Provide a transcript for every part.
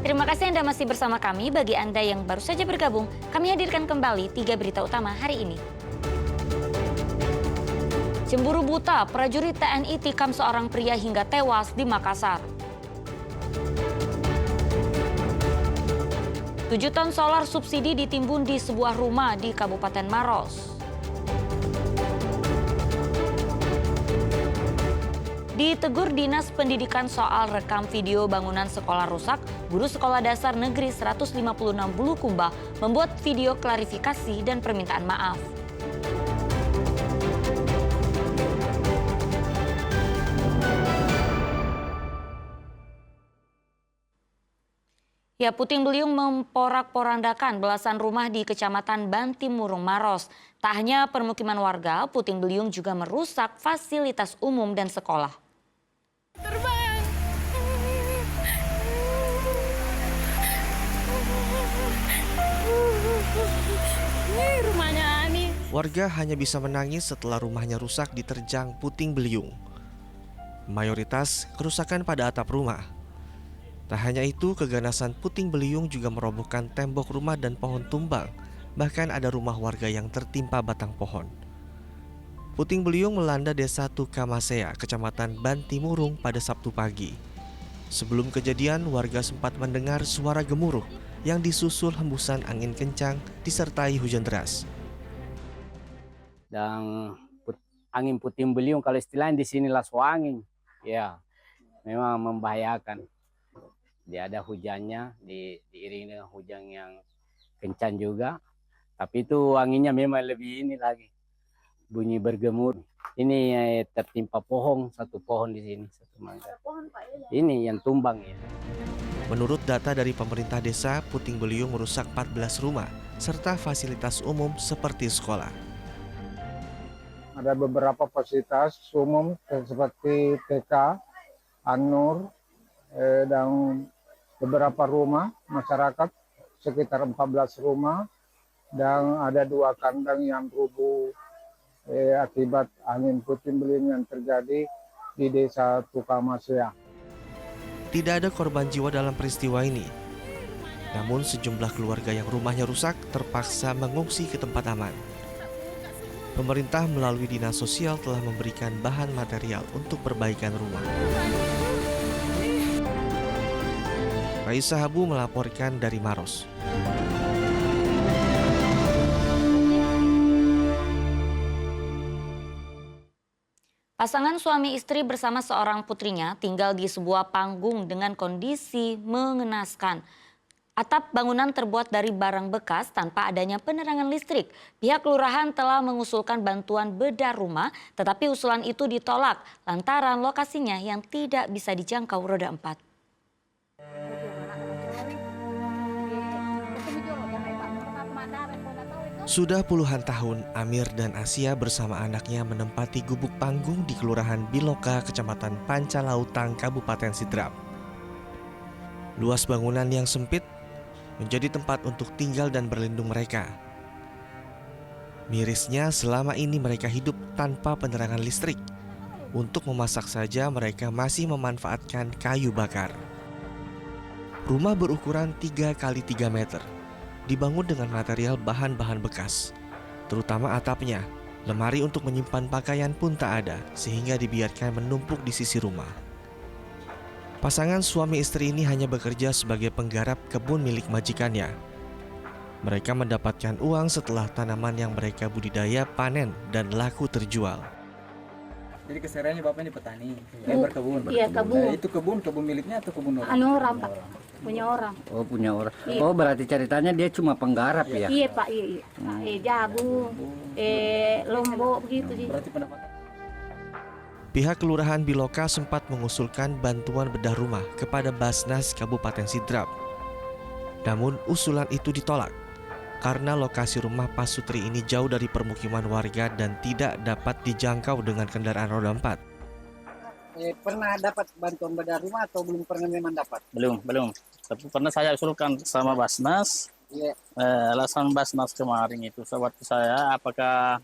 Terima kasih Anda masih bersama kami. Bagi Anda yang baru saja bergabung, kami hadirkan kembali 3 berita utama hari ini. Cemburu buta, prajurit TNI tikam seorang pria hingga tewas di Makassar. 7 ton solar subsidi ditimbun di sebuah rumah di Kabupaten Maros. Ditegur Dinas Pendidikan soal rekam video bangunan sekolah rusak, guru Sekolah Dasar Negeri 156 Bulukumba membuat video klarifikasi dan permintaan maaf. Ya, puting beliung memporak-porandakan belasan rumah di Kecamatan Bantimurung, Maros. Tak hanya permukiman warga, puting beliung juga merusak fasilitas umum dan sekolah. Terbang. Ini rumahnya Ani. Warga hanya bisa menangis setelah rumahnya rusak diterjang puting beliung. Mayoritas kerusakan pada atap rumah. Tak hanya itu, keganasan puting beliung juga merobohkan tembok rumah dan pohon tumbang. Bahkan ada rumah warga yang tertimpa batang pohon. Puting beliung melanda desa Tukamasea, Kecamatan Bantimurung pada Sabtu pagi. Sebelum kejadian, warga sempat mendengar suara gemuruh yang disusul hembusan angin kencang disertai hujan deras. Dan angin puting beliung kalau istilahnya di sini lasu angin, ya memang membahayakan. Dia ada hujannya, diiringi dengan hujan yang kencang juga. Tapi itu anginnya memang lebih ini lagi, bunyi bergemur. Ini tertimpa pohon, satu pohon di sini, satu mangga. Ini yang tumbang ya. Menurut data dari pemerintah desa, puting beliung merusak 14 rumah serta fasilitas umum seperti sekolah. Ada beberapa fasilitas umum seperti TK, Anur, dan beberapa rumah masyarakat, sekitar 14 rumah, dan ada 2 kandang yang rubuh akibat angin puting beliung yang terjadi di desa Tukamasea. Tidak ada korban jiwa dalam peristiwa ini. Namun sejumlah keluarga yang rumahnya rusak terpaksa mengungsi ke tempat aman. Pemerintah melalui Dinas Sosial telah memberikan bahan material untuk perbaikan rumah. Raisa Habu melaporkan dari Maros. Pasangan suami istri bersama seorang putrinya tinggal di sebuah panggung dengan kondisi mengenaskan. Atap bangunan terbuat dari barang bekas tanpa adanya penerangan listrik. Pihak kelurahan telah mengusulkan bantuan bedah rumah, tetapi usulan itu ditolak lantaran lokasinya yang tidak bisa dijangkau roda 4. Sudah puluhan tahun, Amir dan Asia bersama anaknya menempati gubuk panggung di Kelurahan Biloka, Kecamatan Pancalautang, Kabupaten Sidrap. Luas bangunan yang sempit menjadi tempat untuk tinggal dan berlindung mereka. Mirisnya, selama ini mereka hidup tanpa penerangan listrik. Untuk memasak saja mereka masih memanfaatkan kayu bakar. Rumah berukuran 3 x 3 meter. Dibangun dengan material bahan-bahan bekas, terutama atapnya. Lemari untuk menyimpan pakaian pun tak ada, sehingga dibiarkan menumpuk di sisi rumah. Pasangan suami istri ini hanya bekerja sebagai penggarap kebun milik majikannya. Mereka mendapatkan uang setelah tanaman yang mereka budidaya panen dan laku terjual. Jadi kesehariannya bapaknya petani, berkebun. Iya, kebun. Itu kebun miliknya atau kebun orang? Orang, Pak. Punya orang. Oh, punya orang. Iya. Oh, berarti ceritanya dia cuma penggarap ya? Iya, Pak. Iya. Jagung, lombok begitu sih. Berarti pendapatan. Pihak Kelurahan Biloka sempat mengusulkan bantuan bedah rumah kepada Basnas Kabupaten Sidrap. Namun usulan itu ditolak karena lokasi rumah Pak Sutri ini jauh dari permukiman warga dan tidak dapat dijangkau dengan kendaraan roda 4. Pernah dapat bantuan bedah rumah atau belum pernah memang dapat? Belum. Tapi pernah saya usulkan sama Basnas. Iya. Alasan Basnas kemarin itu waktu saya apakah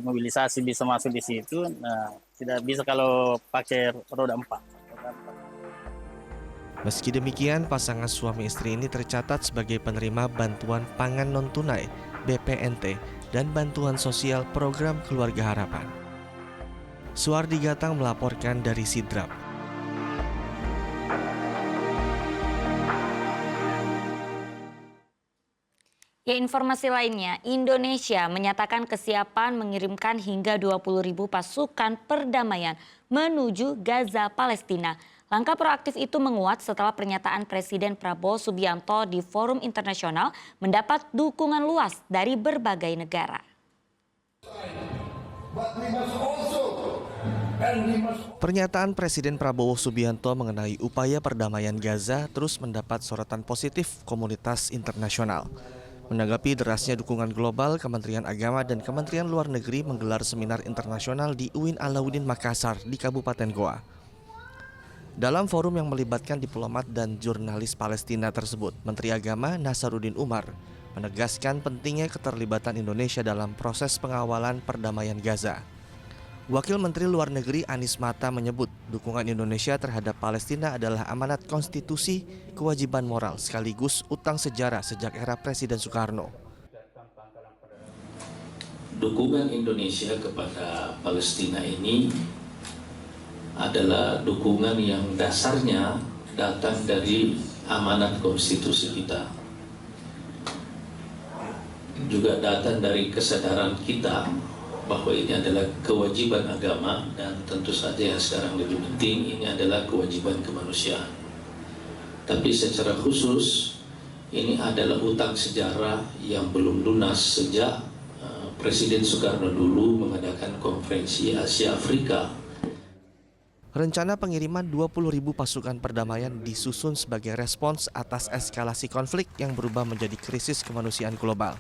mobilisasi bisa masuk di situ. Nah, tidak bisa kalau pakai roda 4. Meski demikian, pasangan suami istri ini tercatat sebagai penerima bantuan pangan non-tunai (BPNT) dan bantuan sosial program Keluarga Harapan. Suardi Gatang melaporkan dari Sidrap. Ya, informasi lainnya, Indonesia menyatakan kesiapan mengirimkan hingga 20.000 pasukan perdamaian menuju Gaza, Palestina. Langkah proaktif itu menguat setelah pernyataan Presiden Prabowo Subianto di forum internasional mendapat dukungan luas dari berbagai negara. Pernyataan Presiden Prabowo Subianto mengenai upaya perdamaian Gaza terus mendapat sorotan positif komunitas internasional. Menanggapi derasnya dukungan global, Kementerian Agama dan Kementerian Luar Negeri menggelar seminar internasional di UIN Alauddin Makassar di Kabupaten Goa. Dalam forum yang melibatkan diplomat dan jurnalis Palestina tersebut, Menteri Agama Nasaruddin Umar menegaskan pentingnya keterlibatan Indonesia dalam proses pengawalan perdamaian Gaza. Wakil Menteri Luar Negeri Anies Mata menyebut dukungan Indonesia terhadap Palestina adalah amanat konstitusi, kewajiban moral sekaligus utang sejarah sejak era Presiden Soekarno. Dukungan Indonesia kepada Palestina ini adalah dukungan yang dasarnya datang dari amanat konstitusi kita. Juga datang dari kesadaran kita bahwa ini adalah kewajiban agama dan tentu saja yang sekarang lebih penting ini adalah kewajiban kemanusiaan. Tapi secara khusus ini adalah utang sejarah yang belum lunas sejak Presiden Soekarno dulu mengadakan konferensi Asia Afrika. Rencana pengiriman 20.000 pasukan perdamaian disusun sebagai respons atas eskalasi konflik yang berubah menjadi krisis kemanusiaan global.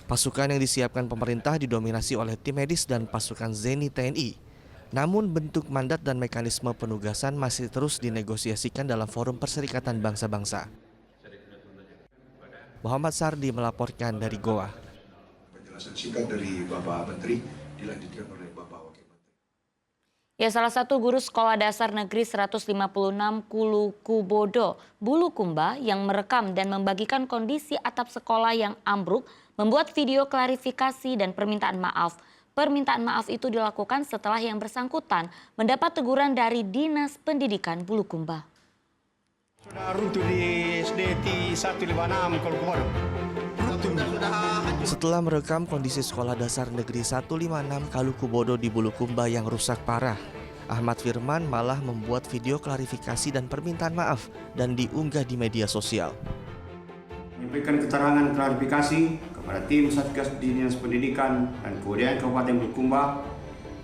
Pasukan yang disiapkan pemerintah didominasi oleh tim medis dan pasukan Zeni TNI. Namun bentuk mandat dan mekanisme penugasan masih terus dinegosiasikan dalam forum Perserikatan Bangsa-Bangsa. Muhammad Sardi melaporkan dari Goa. Penjelasan singkat dari Bapak Menteri dilanjutkan oleh Bapak Wakil Menteri. Ya, salah satu guru sekolah dasar negeri 156 Kulukubodo, Bulukumba yang merekam dan membagikan kondisi atap sekolah yang ambruk membuat video klarifikasi dan permintaan maaf. Permintaan maaf itu dilakukan setelah yang bersangkutan mendapat teguran dari Dinas Pendidikan Bulukumba. Sudah runtuh di SDT 156 Kulukubodo. Setelah merekam kondisi sekolah dasar negeri 156 Kulukubodo di Bulukumba yang rusak parah, Ahmad Firman malah membuat video klarifikasi dan permintaan maaf dan diunggah di media sosial. Memberikan keterangan klarifikasi kepada tim Satgas Dinas Pendidikan dan Kebudayaan Kabupaten Bulukumba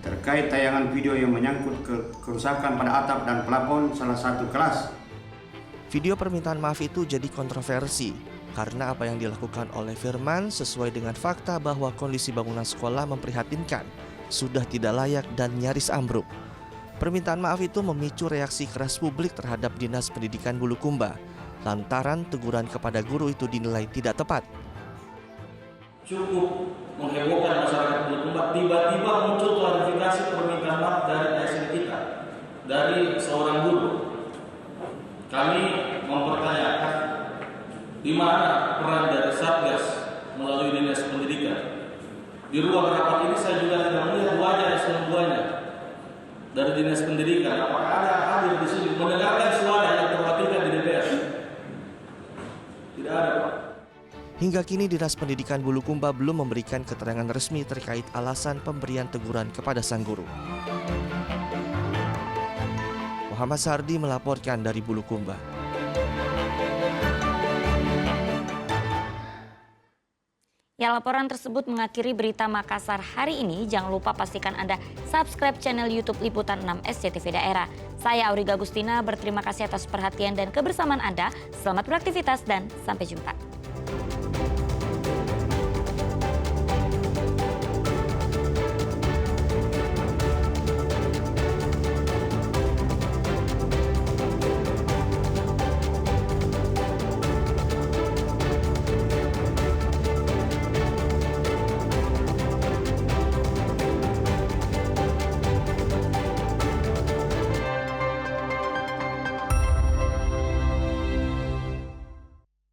terkait tayangan video yang menyangkut kerusakan pada atap dan plafon salah satu kelas. Video permintaan maaf itu jadi kontroversi karena apa yang dilakukan oleh Firman sesuai dengan fakta bahwa kondisi bangunan sekolah memprihatinkan, sudah tidak layak dan nyaris ambruk. Permintaan maaf itu memicu reaksi keras publik terhadap Dinas Pendidikan Bulukumba lantaran teguran kepada guru itu dinilai tidak tepat. Cukup menghebohkan masyarakat Bulukumba, tiba-tiba muncul klarifikasi permintaan maaf dari ASN kita, dari seorang guru. Kami mempertanyakan di mana peran dari Satgas melalui Dinas Pendidikan. Di ruang rapat ini saya juga tidak melihat wajah ASN buahnya dari Dinas Pendidikan. Apakah ada hadir di sini mendengarkan suara yang terwakilkan di DPR? Tidak ada, Pak. Hingga kini Dinas Pendidikan Bulukumba belum memberikan keterangan resmi terkait alasan pemberian teguran kepada sang guru. Muhammad Sardi melaporkan dari Bulukumba. Ya, laporan tersebut mengakhiri berita Makassar hari ini. Jangan lupa pastikan Anda subscribe channel YouTube Liputan 6 SCTV Daerah. Saya Auriga Agustina berterima kasih atas perhatian dan kebersamaan Anda. Selamat beraktivitas dan sampai jumpa.